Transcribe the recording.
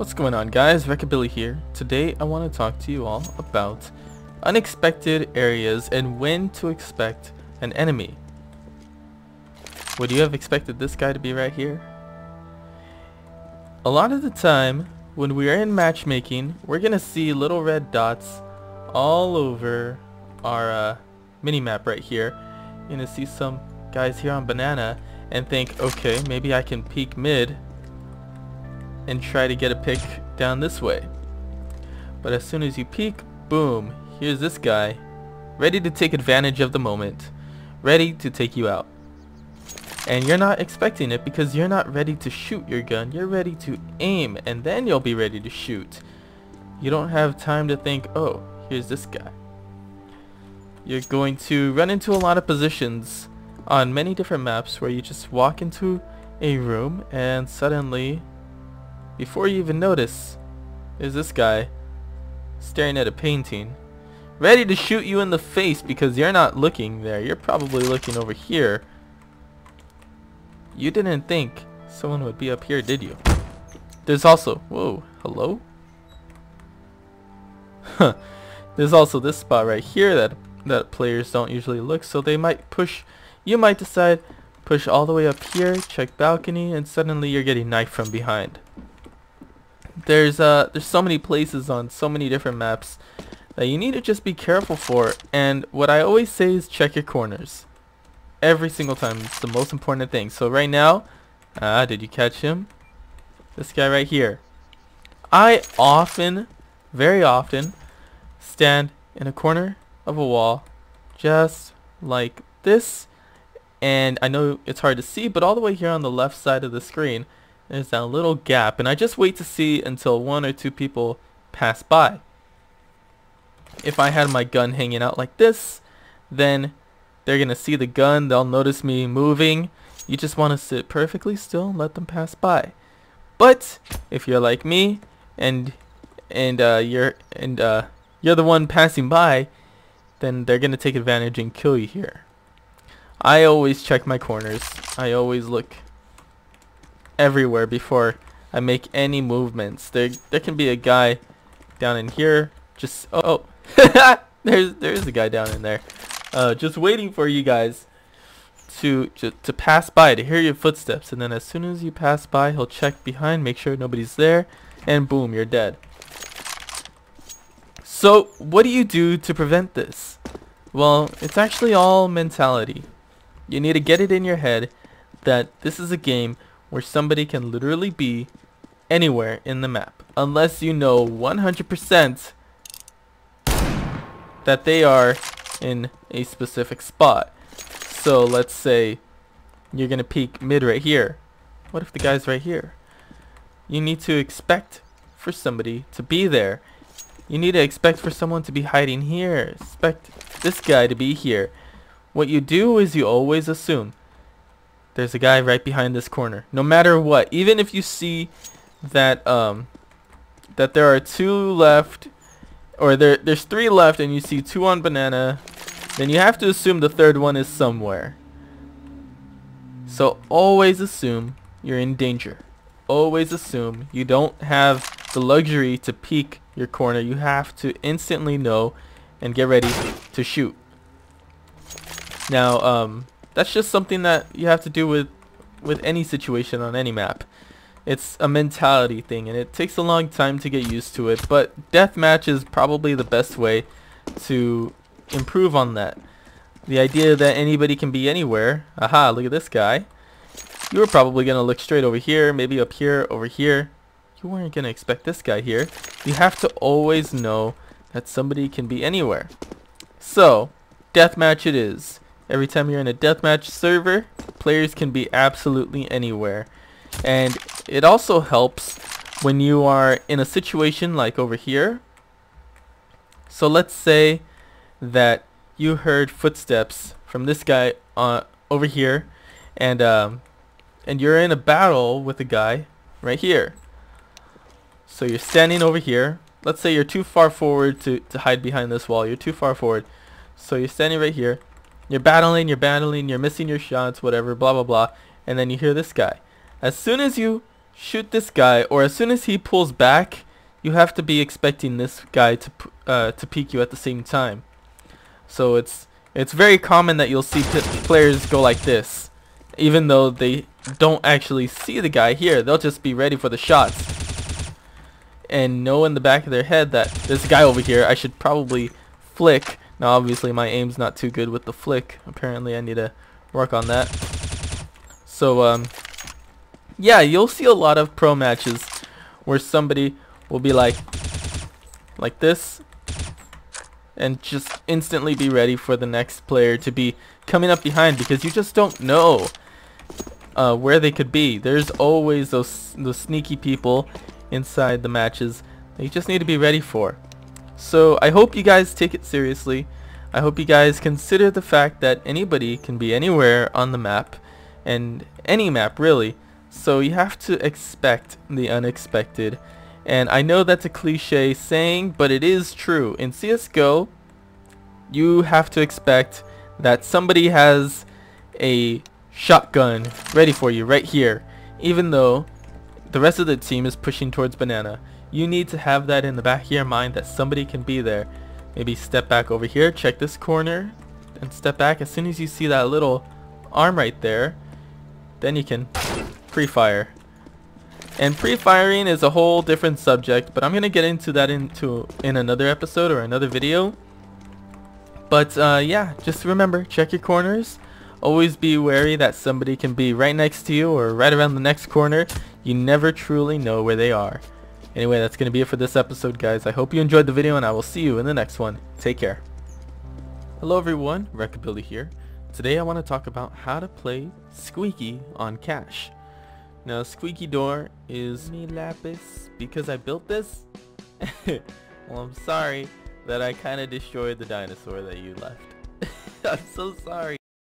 What's going on, guys? Recabilly here. Today I want to talk to you all about unexpected areas and when to expect an enemy. Would you have expected this guy to be right here? A lot of the time when we are in matchmaking, we're gonna see little red dots all over our mini-map right here. You're gonna see some guys here on banana and think, okay, maybe I can peek mid and try to get a pick down this way. But as soon as you peek, boom, here's this guy ready to take advantage of the moment, ready to take you out. And you're not expecting it because you're not ready to shoot your gun. You're ready to aim and then you'll be ready to shoot. You don't have time to think, oh, here's this guy. You're going to run into a lot of positions on many different maps where you just walk into a room and suddenly, before you even notice, there's this guy staring at a painting, ready to shoot you in the face because you're not looking there. You're probably looking over here. You didn't think someone would be up here, did you? There's also, whoa, hello? There's also this spot right here that players don't usually look, so they might push. You might decide, push all the way up here, check balcony, and suddenly you're getting knifed from behind. There's so many places on so many different maps that you need to just be careful for, and what I always say is check your corners. Every single time, it's the most important thing. So right now, did you catch him? This guy right here. I often, very often, stand in a corner of a wall, just like this, and I know it's hard to see, but all the way here on the left side of the screen, there's that little gap, and I just wait to see until one or two people pass by. If I had my gun hanging out like this, then they're gonna see the gun, they'll notice me moving. You just want to sit perfectly still and let them pass by. But if you're like me and you're the one passing by, then they're gonna take advantage and kill you here. I always check my corners. I always look everywhere before I make any movements. There can be a guy down in here. Just there's a guy down in there. Just waiting for you guys to pass by, to hear your footsteps, and then as soon as you pass by, he'll check behind, make sure nobody's there, and boom, you're dead. So what do you do to prevent this? Well, it's actually all mentality. You need to get it in your head that this is a game where somebody can literally be anywhere in the map, unless you know 100% that they are in a specific spot. So let's say you're gonna peek mid right here. What if the guy's right here? You need to expect for somebody to be there. You need to expect for someone to be hiding here. Expect this guy to be here. What you do is you always assume there's a guy right behind this corner, no matter what. Even if you see that that there are two left, or there's three left and you see two on banana, then you have to assume the third one is somewhere. So always assume you're in danger. Always assume you don't have the luxury to peek your corner. You have to instantly know and get ready to shoot. Now, that's just something that you have to do with any situation on any map. It's a mentality thing, and it takes a long time to get used to it, but deathmatch is probably the best way to improve on that. The idea that anybody can be anywhere. Aha, look at this guy. You were probably going to look straight over here, maybe up here, over here. You weren't going to expect this guy here. You have to always know that somebody can be anywhere. So, deathmatch it is. Every time you're in a deathmatch server, players can be absolutely anywhere. And it also helps when you are in a situation like over here. So let's say that you heard footsteps from this guy over here, and you're in a battle with a guy right here. So you're standing over here. Let's say you're too far forward to hide behind this wall. You're too far forward. So you're standing right here. You're battling, you're missing your shots, whatever, blah, blah, blah. And then you hear this guy. As soon as you shoot this guy, or as soon as he pulls back, you have to be expecting this guy to peek you at the same time. So it's very common that you'll see players go like this, even though they don't actually see the guy here. They'll just be ready for the shots and know in the back of their head that this guy over here, I should probably flick. Now obviously my aim's not too good with the flick. Apparently I need to work on that. So yeah, you'll see a lot of pro matches where somebody will be like this and just instantly be ready for the next player to be coming up behind, because you just don't know where they could be. There's always those sneaky people inside the matches that you just need to be ready for. So I hope you guys take it seriously. I hope you guys consider the fact that anybody can be anywhere on the map, and any map really. So you have to expect the unexpected. And I know that's a cliche saying, but it is true. In CSGO, you have to expect that somebody has a shotgun ready for you right here, even though the rest of the team is pushing towards banana. You need to have that in the back of your mind that somebody can be there. Maybe step back over here, check this corner, and step back. As soon as you see that little arm right there, then you can pre-fire. And pre-firing is a whole different subject, but I'm gonna get into that in another episode or another video. But yeah, just remember, check your corners. Always be wary that somebody can be right next to you or right around the next corner. You never truly know where they are. Anyway, that's gonna be it for this episode, guys. I hope you enjoyed the video, and I will see you in the next one. Take care. Hello everyone, Recabilly here. Today I want to talk about how to play Squeaky on Cash. Now, Squeaky Door is me lapis because I built this. Well, I'm sorry that I kind of destroyed the dinosaur that you left. I'm so sorry.